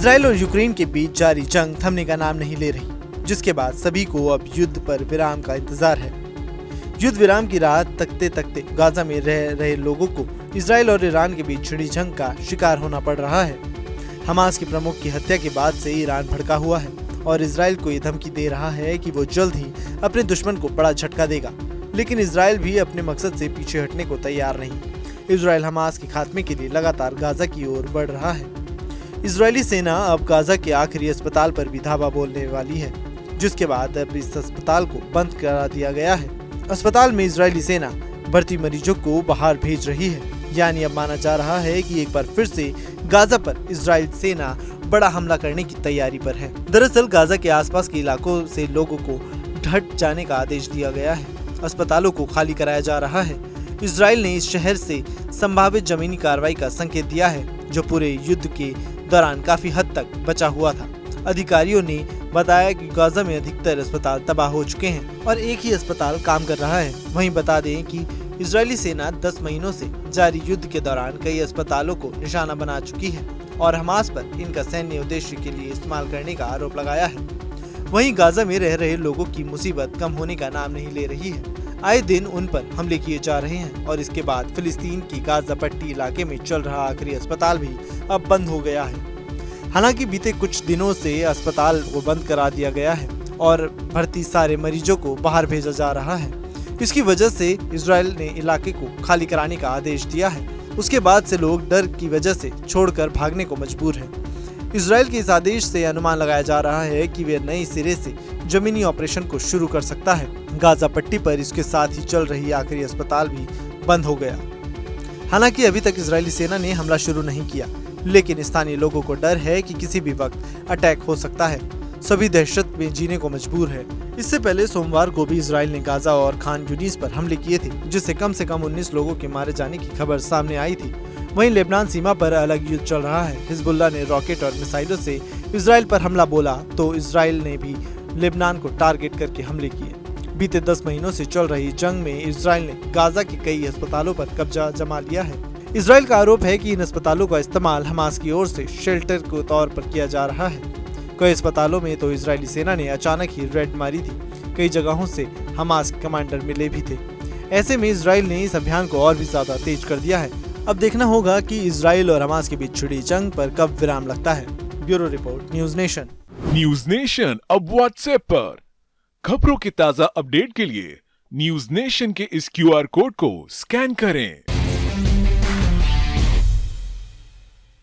Israel और Ukraine के बीच जारी जंग थमने का नाम नहीं ले रही, जिसके बाद सभी को अब युद्ध पर विराम का इंतजार है। युद्ध विराम की राह तकते तकते गाजा में रह रहे लोगों को इजराइल और ईरान के बीच छिड़ी जंग का शिकार होना पड़ रहा है। हमास के प्रमुख की हत्या के बाद से ईरान भड़का हुआ है और इजराइल को ये धमकी दे रहा है कि वो जल्द ही अपने दुश्मन को बड़ा झटका देगा, लेकिन इजराइल भी अपने मकसद से पीछे हटने को तैयार नहीं। इजराइल हमास के खात्मे के लिए लगातार गाजा की ओर बढ़ रहा है। इजरायली सेना अब गाजा के आखिरी अस्पताल पर भी धावा बोलने वाली है, जिसके बाद अब इस अस्पताल को बंद करा दिया गया है। अस्पताल में इजरायली सेना भर्ती मरीजों को बाहर भेज रही है, यानी अब माना जा रहा है कि एक बार फिर से गाजा पर इजराइल सेना बड़ा हमला करने की तैयारी पर है। दरअसल गाजा के आसपास के इलाकों से लोगों को हट जाने का आदेश दिया गया है। अस्पतालों को खाली कराया जा रहा है। इजराइल ने इस शहर से संभावित जमीनी कार्रवाई का संकेत दिया है, जो पूरे युद्ध के दौरान काफी हद तक बचा हुआ था। अधिकारियों ने बताया कि गाजा में अधिकतर अस्पताल तबाह हो चुके हैं और एक ही अस्पताल काम कर रहा है। वहीं बता दें कि इजरायली सेना 10 महीनों से जारी युद्ध के दौरान कई अस्पतालों को निशाना बना चुकी है और हमास पर इनका सैन्य उद्देश्य के लिए इस्तेमाल करने का आरोप लगाया है। वहीं गाजा में रह रहे लोगों की मुसीबत कम होने का नाम नहीं ले रही है। आए दिन उन पर हमले किए जा रहे हैं और इसके बाद फिलिस्तीन की गाजा पट्टी इलाके में चल रहा आखिरी अस्पताल भी अब बंद हो गया है। हालांकि बीते कुछ दिनों से अस्पताल को बंद करा दिया गया है और भर्ती सारे मरीजों को बाहर भेजा जा रहा है। इसकी वजह से इजराइल ने इलाके को खाली कराने का आदेश दिया है। उसके बाद से लोग डर की वजह से छोड़कर भागने को मजबूर हैं। इजराइल के इस आदेश से अनुमान लगाया जा रहा है कि वे नए सिरे से जमीनी ऑपरेशन को शुरू कर सकता है। गाजा पट्टी पर इसके साथ ही चल रही आखिरी अस्पताल भी बंद हो गया। हालांकि अभी तक इजरायली सेना ने हमला शुरू नहीं किया, लेकिन स्थानीय लोगों को डर है कि किसी भी वक्त अटैक हो सकता है। सभी दहशत में जीने को मजबूर है। इससे पहले सोमवार को भी इजराइल ने गाजा और खान यूनिस पर हमले किए थे, जिससे कम से कम 19 लोगों के मारे जाने की खबर सामने आई थी। वहीं लेबनान सीमा पर अलग युद्ध चल रहा है। हिजबुल्लाह ने रॉकेट और मिसाइलों से इजराइल पर हमला बोला तो इजराइल ने भी लेबनान को टारगेट करके हमले किए। बीते 10 महीनों से चल रही जंग में इजराइल ने गाजा के कई अस्पतालों पर कब्जा जमा लिया है। इजराइल का आरोप है कि इन अस्पतालों का इस्तेमाल हमास की ओर से शेल्टर के तौर पर किया जा रहा है। कई अस्पतालों में तो इजरायली सेना ने अचानक ही रेड मारी थी। कई जगहों से हमास कमांडर मिले भी थे। ऐसे में इजराइल ने इस अभियान को और भी ज्यादा तेज कर दिया है। अब देखना होगा कि इजराइल और हमास के बीच छिड़ी जंग पर कब विराम लगता है। Bureau report, news nation. News nation अब व्हाट्सएप पर खबरों के ताजा अपडेट के लिए न्यूज नेशन के इस QR कोड को स्कैन करें।